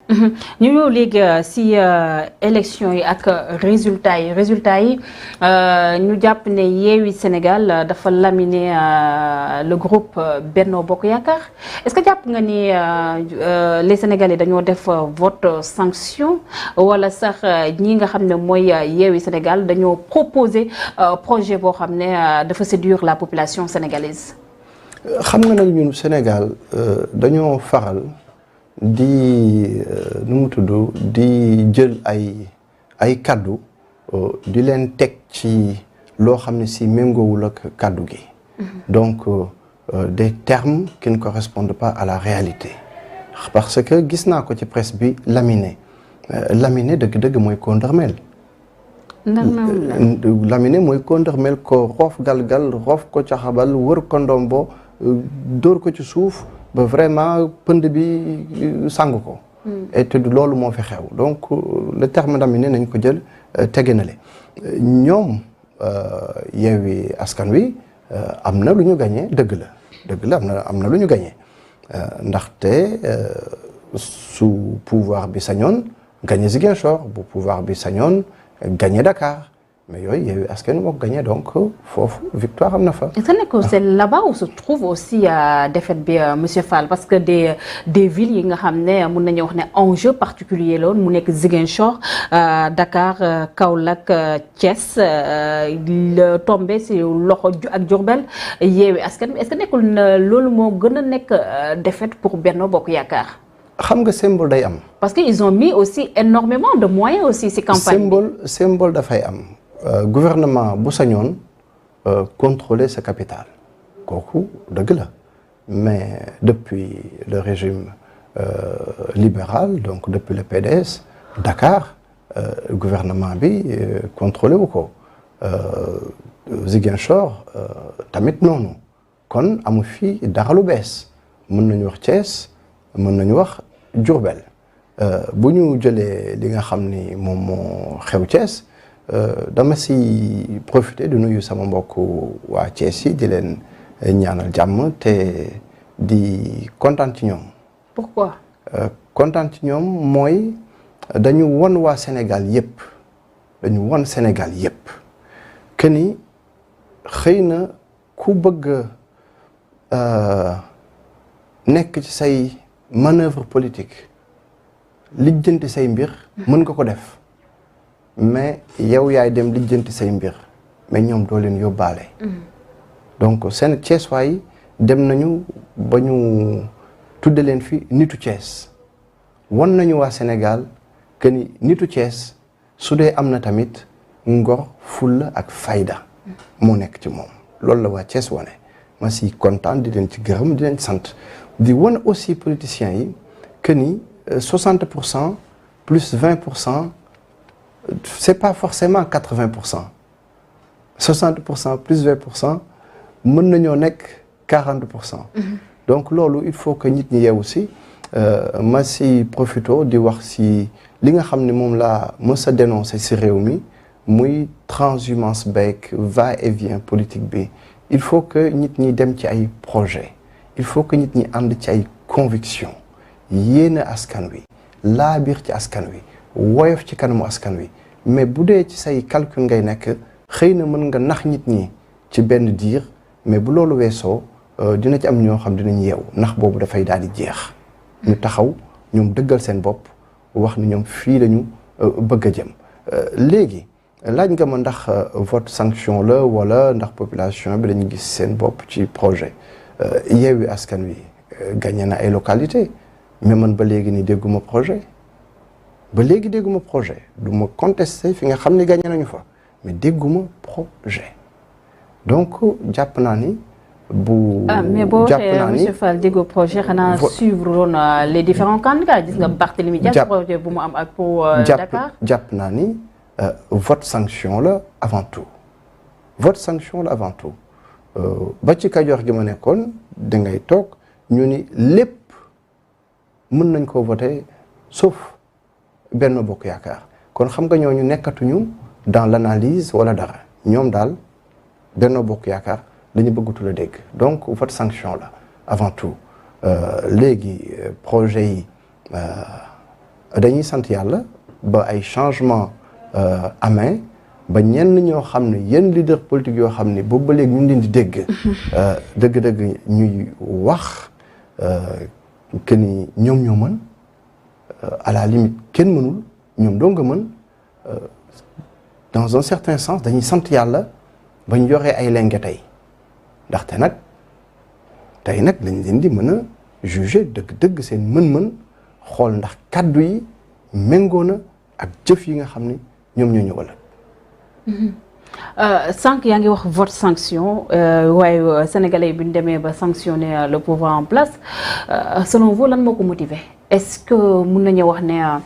ñu ñëw léegi si élection yi ak résultats yi ñu jàpp ne Yewwi Sénégal dafa laminer le groupe Benno Bokk Yaakaar est-ce que jàpp nga ni les Sénégalais dañoo def vote sanction wala sax ñi nga xam ne mooy Yewwi Sénégal dañoo proposer projet boo xam ne dafa séduire la population sénégalaise. xam nga nag ñun Sénégal dañoo faral di nu mu tudd di jël ay kaddu di leen teg ci loo xam ne si méngoowul ak kaddu gi. Donc des termes qui ne correspondent pas à la réalité parce que gis naa ko ci presse bi laminé dëgg-dëgg mooy ko ndërmeel. laminé mooy ko ndërmeel ko roof galgal roof ko caxabal wër ko ndombo dóor ko ci suuf. ba vraiment pënd bi sang ko. et te loolu moo fi xew donc le terme laminé nañ ko jël tege na le ñoom Yewwi Askan Wi am na lu ñu gagné dëgg la am na lu ñu gagné ndaxte su pouvoir bi sañoon gagné Ziguinchor bu pouvoir bi sañoon gagné Dakar. mais yooyu Yewwi Askan Wi moo ko gagné donc foofu victoire am na fa. est-ce que c'est là-bas où se trouve aussi défaite bi monsieur Fall parce que des villes yi nga xam ne mun nañu wax ne enjeu particulier la woon mu nekk Ziguinchor Dakar Kaolack Thiès la tombé si loxo ak Diourbel Yewwi Askan Wi est-ce que nekkul loolu moo gën a nekk défaite pour Benno Bokk Yaakaar. xam nga symbole day am. parce que ils ont mis aussi énormément de moyens aussi si campagne bi. symbole dafay am. Gouvernement bu sañoon contrôler sa capitale kooku dëgg la mais depuis le régime libéral donc depuis le PDS Dakar gouvernement bi contrôlé wu ko Ziguinchor tamit noonu kon amu fi dara lu bees mën nañu wax Thiès mën nañu wax Diourbel bu ñu jëlee li nga xam ni moom moo xew Thiès. dama si profiter di nuyu sama mbokk waa Thiès yi di leen ñaanal jàmm te di kontaan ci ñoom. Pourquoi? kontaan ci ñoom mooy dañu won waa Sénégal yépp que ni xëy na ku bëgg nekk ci say manœuvre politique lijjanti say mbir mën nga ko def. mais yow yaay dem lijjanti say mbir mais ñoom doo leen yóbbaale. donc seen Thiès waay dem nañu ba ñu tudde leen fi nitu Thiès won nañu waa Sénégal que ni nitu Thiès su dee am na tamit ngor fulla ak fayda moo nekk ci moom loolu la waa Thiès wane ma si kontaan di leen ci gërëm di leen sant di wane aussi politiciens yi que ni 60% plus 20%. c'est pas forcément 80%. 60% plus 20% mën nañoo nekk 40%. donc loolu il faut que nit ñi yeewu si ma si profito di wax si li nga xam ne moom laa mës a dénoncer si réew mi muy transhumance beeg va-et-vient politique bi il faut que nit ñi dem ci ay projet il faut que nit ñi ànd ci ay conviction yéene askan wi laa biir ci askan wi woyof ci kanamu askan wi mais bu dee ci say calcul ngay nekk xëy na mën nga nax nit ñi ci benn diir mais bu loolu weesoo dina ci am ñoo xam dinañ yeewu nax boobu dafay daal di jeex ñu taxaw ñoom dëggal seen bopp wax ni ñoom fii lañu bëgg a jëm léegi laaj nga ma ndax vote sanction la wala ndax population bi dañu gis seen bopp ci projet Yewwi Askan Wi gagné na ay localité mais man ba léegi ni dégguma projet du ma contester fi nga xam ne gagné nañu fa mais dégguma projet donc jàpp naa ni mais boo waxee monsieur Fall déggoo projet xanaa suivre woon les différents candidats gis nga Barthélémy Dias projet bu mu am ak pour Dakar jàpp naa ni vote sanction la avant tout ba ci Kajoor gi ma nekkoon da ngay toog ñu ni lépp mën nañ koo voter sauf Benno Bokk Yaakaar kon xam nga ñooñu nekkatuñu dans l'analyse wala dara ñoom daal Benno Bokk Yaakaar la ñu bëggatul a dégg donc vote sanction la avant tout léegi projet yi dañuy sant yàlla ba ay changement amee ba ñenn ñoo xam ne yenn leader politique yoo xam ne boobu ba léegi ñu ngi leen di dégg dëgg-dëgg ñuy wax que ni ñoom ñoo mën à la limite kenn mënul ñoom doo nga mën dans un certain sens dañuy sant yàlla ba ñu joxee ay lenge tey ndaxte nag tey nag lañ leen di mën a juger dëgg-dëgg seen mën-mën xool ndax kàddu yi méngoo na ak jëf yi nga xam ni ñoom ñoo ñëwal. sànq yaa ngi wax vote sanction waaye sénégalais bi ñu demee ba sanctionner le pouvoir en place selon vous lan moo ko motiver est-ce que mun nañu wax ne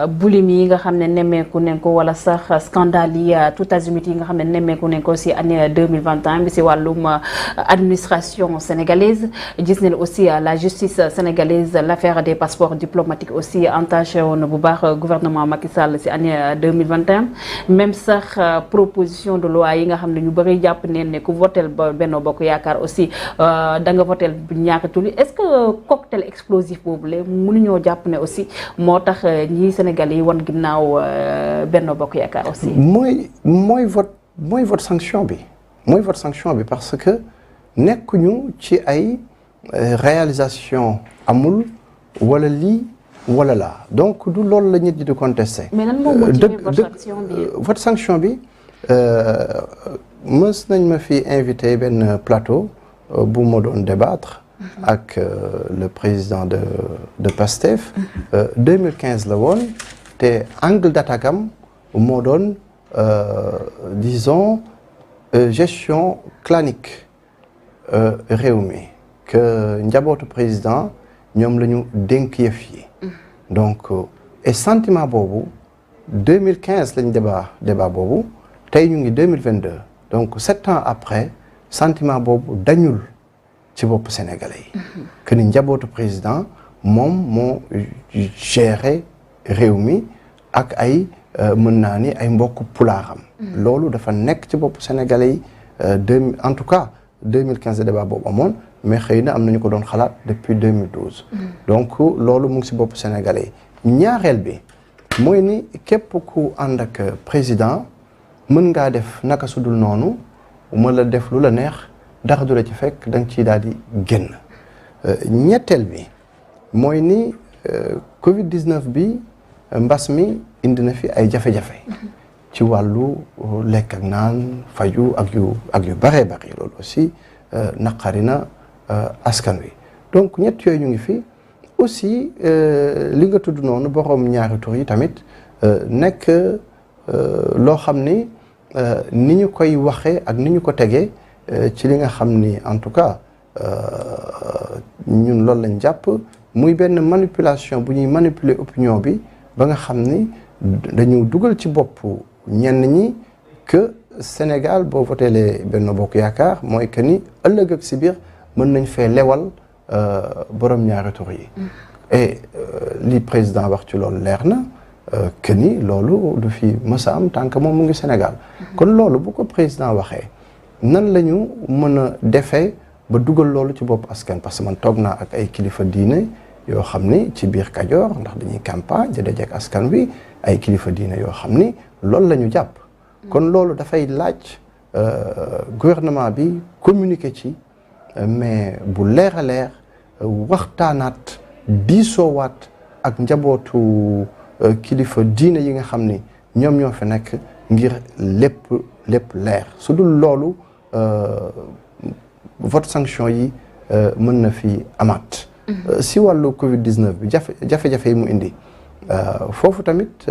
boulimie yi nga xam ne nemmeeku nañ ko wala sax scandale yi tout azimut yi nga xam ne nemmeeku nañ ko ci année 2021 bi ci wàllum administration sénégalaise gis nañ aussi la justice sénégalaise l'affaire des passeports diplomatiques aussi entaché woon bu baax gouvernement Macky Sall ci année 2021 même sax proposition de loi yi nga xam ne ñu bëri jàpp neen ne ku votel ba Benno Bokk Yaakaar aussi da nga votel bu ñaari tur est-ce que cocktail explosif boobu la mënuñoo jàpp ne aussi moo tax ñii Sénégal yi wan ginnaaw Benno Bokk Yaakaar aussi. mooy vote sanction bi parce que nekkuñu ci ay réalisation amul wala lii wala laa donc du loolu la nit ñi di contester. mais lan moo motivé vote sanction bi. vote sanction bi mës nañ ma fi invité benn plateau bu ma doon débattre. ak le président de PASTEF 2015 la woon te angle d'attaque am moo doon disons gestion clanique réew mi que njabootu président ñoom la ñu dénk yëf yi donc et sentiment boobu 2015 lañ débat boobu tey ñu ngi 2022 donc 7 ans après sentiment boobu dañul ci bopp sénégalais yi que ni njabootu président moom moo géré réew mi ak ay mën naa ni ay mbokk pulaaram loolu dafa nekk ci bopp sénégalais yi en tout cas 2015 débat boobu amoon mais xëy na am nañu ko doon xalaat depuis 2012 donc loolu mu ngi ci bopp sénégalais yi ñaareel bi mooy ni képp ku ànd ak président mën ngaa def naka sudul noonu mën la def lu la neex dara du la ci fekk da nga ciy daal di génn ñetteel bi mooy ni Covid-19 bi mbas mi indi na fi ay jafe-jafe ci wàllu lekk ak naan faju ak yu baree bari loolu aussi naqari na askan wi donc ñett yooyu ñu ngi fi aussi li nga tudd noonu borom ñaari tur yi tamit nekk loo xam ni ni ñu koy waxee ak ni ñu ko tegee ci li nga xam ni en tout cas ñun loolu lañ jàpp muy benn manipulation bu ñuy manipuler opinion bi ba nga xam ni dañu dugal ci bopp ñenn ñi que Sénégal boo votelee Benno Bokk Yaakaar mooy que ni ëllëg ak si biir mën nañ fee lewal borom ñaari tur yi et li président wax ci loolu leer na que ni loolu du fi mës a am tant que moom mu ngi Sénégal kon loolu bu ko président waxee nan la ñu mën a defee ba dugal loolu ci bopp askan parce que man toog naa ak ay kilifa diine yoo xam ni ci biir Kajoor ndax dañuy campagne di dajeek askan wi ay kilifa diine yoo xam ni loolu la ñu jàpp kon loolu dafay laaj gouvernement bi communiquer ci mais bu leer a leer waxtaanaat diisoowaat ak njabootu kilifa diine yi nga xam ni ñoom ñoo fi nekk ngir lépp leer su dul loolu vote sanction yi mën na fi amaat si wàllu Covid-19 bi jafe-jafe yi mu indi foofu tamit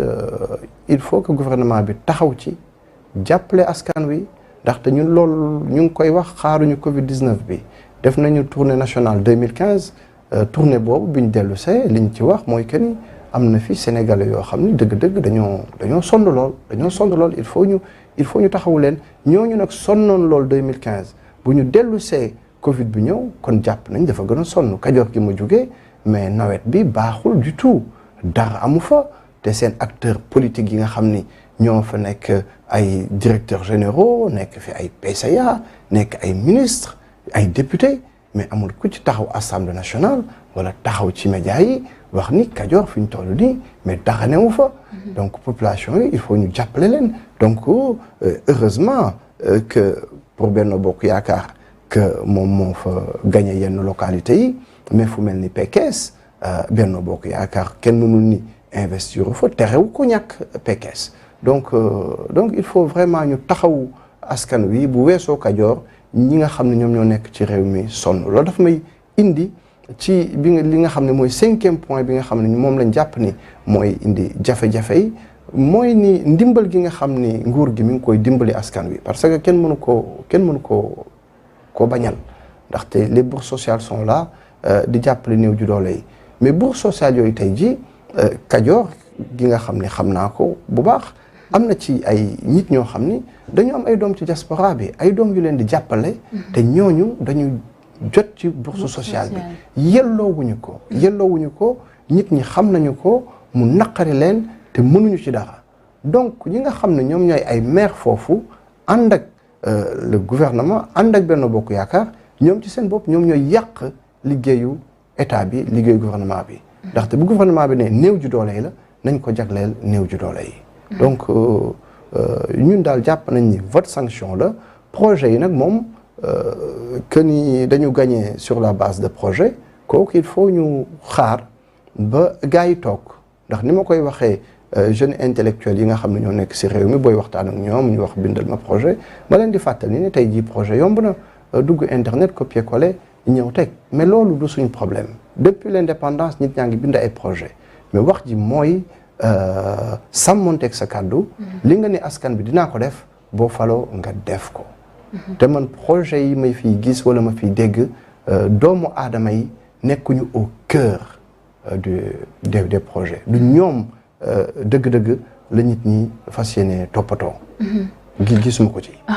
il faut que gouvernement bi taxaw ci jàppale askan wi ndaxte ñun loolu ñu ngi koy wax xaaruñu Covid-19 bi def nañu tournée nationale 2015 tournée boobu bi ñu dellu see liñ ci wax mooy que ni am na fi Sénégalais yoo xam ni dëgg-dëgg dañoo sonn lool il faut ñu taxawu leen ñooñu nag sonnoon lool 2015 bu ñu dellu see Covid bi ñëw kon jàpp nañ dafa gën a sonn Kajoor gi ma jógee mais nawet bi baaxul du tout dara amu fa te seen acteurs politiques yi nga xam ni ñoo fa nekk ay directeurs généraux nekk fi ay PCA nekk ay ministres ay députés mais amul ku ci taxaw Assemblée nationale wala taxaw ci média yi wax ni Kajoor fi ñu toll nii mais dara newu fa. donc population yi il faut ñu jàppale leen donc heureusement que pour Benno Bokk Yaakaar que moom moo fa gagné yenn localités yi mais fu mel ni Pekes Benno Bokk Yaakaar kenn mënul ni investir fa terewu ko ñàkk Pekes donc il faut vraiment ñu taxaw askan wi bu weesoo Kajoor ñi nga xam ne ñoom ñoo nekk ci réew mi sonn loolu dafa may indi ci li nga xam ne mooy 5e point bi nga xam ne moom lañ jàpp ni mooy indi jafe-jafe yi mooy ni ndimbal gi nga xam ni nguur gi mi ngi koy dimbali askan wi parce que kenn mënu koo bañal ndaxte les bourses sociales sont là di jàppale néew ju doole yi mais bourses sociales yooyu tey ji Kajoor gi nga xam ne xam naa ko bu baax am na ci ay nit ñoo xam ni dañu am ay doom ci diaspora bi ay doom yu leen di jàppale te ñooñu dañu jot ci bourse sociale bi yelloowuñu ko nit ñi xam nañu ko mu naqari leen te mënuñu ci dara donc ñi nga xam ne ñoom ñooy ay maire foofu ànd ak le gouvernement ànd ak Benno Bokk Yaakaar ñoom ci seen bopp ñoom ñooy yàq liggéeyu état bi liggéeyu gouvernement bi ndaxte bu gouvernement bi ne néew ju doole yi la nañ ko jagleel néew ju doole yi donc ñun daal jàpp nañ ni vote sanction la projet yi nag moom que ni dañu gagné sur la base de projet kooku il faut ñu xaar ba gars yi toog ndax ni ma koy waxee jeunes intellectuels yi nga xam ne ñoo nekk ci réew mi booy waxtaan ak ñoom ñu wax bindal ma projet ma leen di fàttali ni tey jii projet yomb na dugg internet copier coller ñëw teg mais loolu du suñu problème depuis l'indépendance nit ñaa ngi bind ay projet mais wax ji mooy sàmmonteeg sa kàddu li nga ni askan bi dinaa ko def boo faloo nga def ko te man projet yi may fiy gis wala ma fiy dégg doomu aadama yi nekkuñu au cœur des projets du ñoom dëgg-dëgg la nit ñi fas yéene toppatoo gisuma ko ci